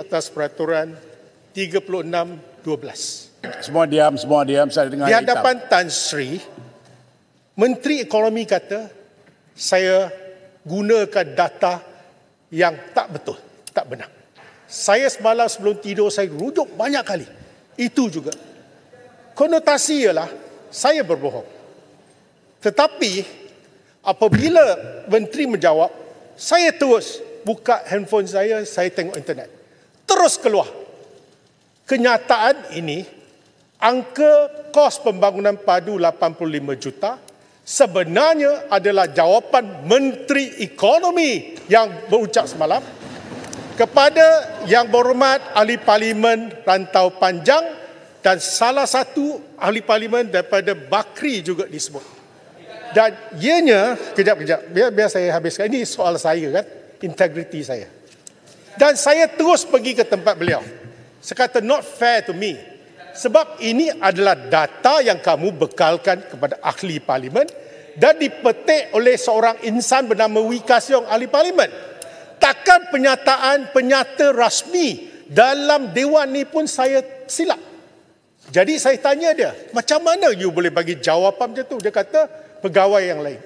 atas peraturan 36/12. Semua diam, saya dengar Di hadapan Tan Sri, Menteri Ekonomi kata saya gunakan data yang tak betul, tak benar. Saya semalam sebelum tidur saya rujuk banyak kali. Itu juga. Konotasi ialah saya berbohong. Tetapi apabila menteri menjawab, saya terus buka handphone saya tengok internet. Terus keluar. Kenyataan ini, angka kos pembangunan padu 85 juta sebenarnya adalah jawapan Menteri Ekonomi yang berucap semalam kepada Yang Berhormat Ahli Parlimen Rantau Panjang dan salah satu Ahli Parlimen daripada Bakri juga disebut. Dan ianya, kejap, biar saya habiskan. Ini soal saya kan, integriti saya. Dan saya terus pergi ke tempat beliau. Saya kata not fair to me. Sebab ini adalah data yang kamu bekalkan kepada ahli parlimen dan dipetik oleh seorang insan bernama Wee Ka Siong, ahli parlimen. Takkan penyata rasmi dalam dewan ni pun saya silap. Jadi saya tanya dia, macam mana you boleh bagi jawapan macam tu? Dia kata pegawai yang lain.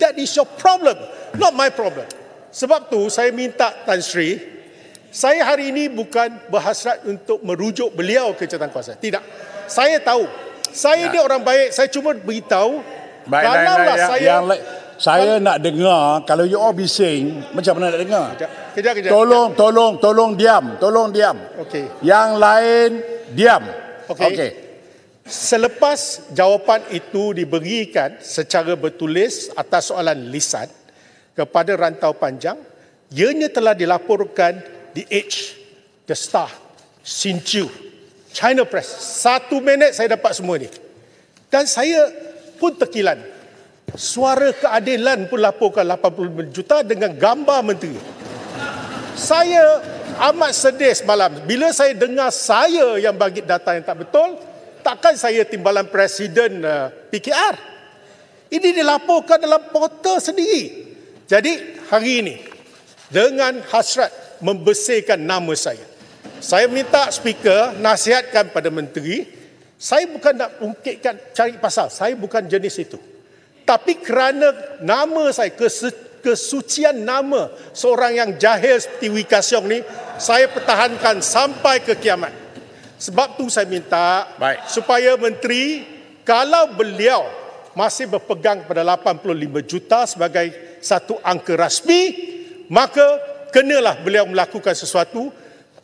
That is your problem, not my problem. Sebab tu saya minta Tan Sri, saya hari ini bukan berhasrat untuk merujuk beliau ke jawatankuasa. Tidak. Saya tahu. Saya dia orang baik. Saya cuma beritahu. Kalaulah saya nak dengar, kalau you all bising, macam mana nak dengar? Kejap. Tolong diam. Okey. Yang lain, diam. Okey. Selepas jawapan itu diberikan secara bertulis atas soalan lisan kepada Rantau Panjang, ianya telah dilaporkan di Edge, The Star, Xinjiu, China Press. 1 minit saya dapat semua ni. Dan saya pun terkilan. Suara Keadilan pun laporkan 85 juta dengan gambar menteri. Saya amat sedih semalam. Bila saya dengar saya yang bagi data yang tak betul, takkan saya timbalan Presiden PKR. Ini dilaporkan dalam portal sendiri. Jadi hari ini, dengan hasrat membersihkan nama saya minta speaker nasihatkan pada menteri, saya bukan nak ungkitkan cari pasal, saya bukan jenis itu. Tapi kerana nama saya, kesucian nama seorang yang jahil seperti Wee Ka Siong ni, saya pertahankan sampai ke kiamat. Sebab tu saya minta supaya menteri, kalau beliau masih berpegang pada 85 juta sebagai satu angka rasmi, maka kenalah beliau melakukan sesuatu,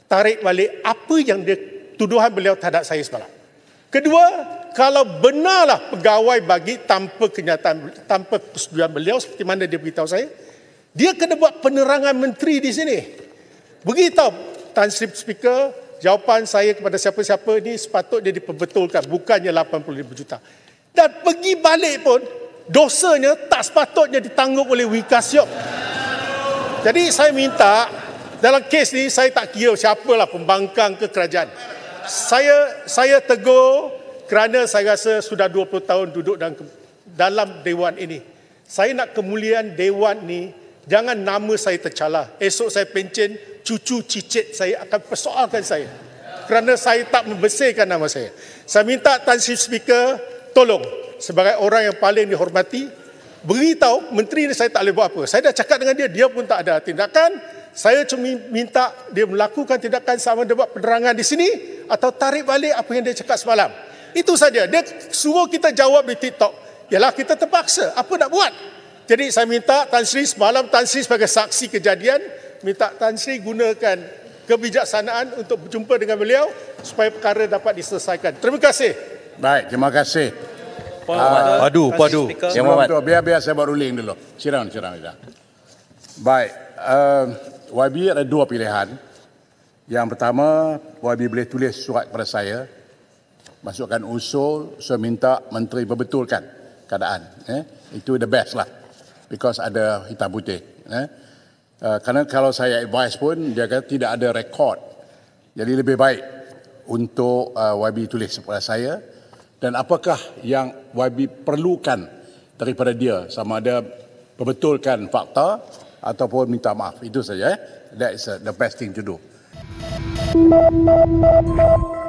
tarik balik apa yang tuduhan beliau terhadap saya semalam. Kedua, kalau benarlah pegawai bagi tanpa kenyataan, tanpa persetujuan beliau seperti mana dia beritahu saya, dia kena buat penerangan menteri di sini. Beritahu Tan Sri Speaker, jawapan saya kepada siapa-siapa ini sepatutnya diperbetulkan, bukannya 85 juta. Dan pergi balik pun, dosanya tak sepatutnya ditanggung oleh Wee Ka Siong. Jadi saya minta, dalam kes ni saya tak kira siapalah pembangkang ke kerajaan. Saya tegur kerana saya rasa sudah 20 tahun duduk dalam dewan ini. Saya nak kemuliaan dewan ni, jangan nama saya tercalar. Esok saya pencen, cucu cicit saya akan persoalkan saya. Kerana saya tak membersihkan nama saya. Saya minta Tan Sri Speaker, tolong sebagai orang yang paling dihormati, beritahu menteri ni saya tak boleh buat apa. Saya dah cakap dengan dia pun tak ada tindakan. Saya cuma minta dia melakukan tindakan sama ada buat penerangan di sini atau tarik balik apa yang dia cakap semalam. Itu saja. Dia suruh kita jawab di TikTok. Yalah, kita terpaksa. Apa nak buat? Jadi saya minta Tan Sri, semalam Tan Sri sebagai saksi kejadian, minta Tan Sri gunakan kebijaksanaan untuk berjumpa dengan beliau supaya perkara dapat diselesaikan. Terima kasih. Baik, terima kasih. Padu. Biar saya buat ruling dulu. Sirang. Baik, YB ada dua pilihan. Yang pertama, YB boleh tulis surat kepada saya, masukkan usul, saya minta menteri perbetulkan keadaan. Itu the best lah, because ada hitam putih. Kerana kalau saya advise pun, dia kata tidak ada rekod. Jadi lebih baik untuk YB tulis kepada saya, dan apakah yang YB perlukan daripada dia, sama ada perbetulkan fakta ataupun minta maaf. Itu saja. That is the best thing to do. Thank you.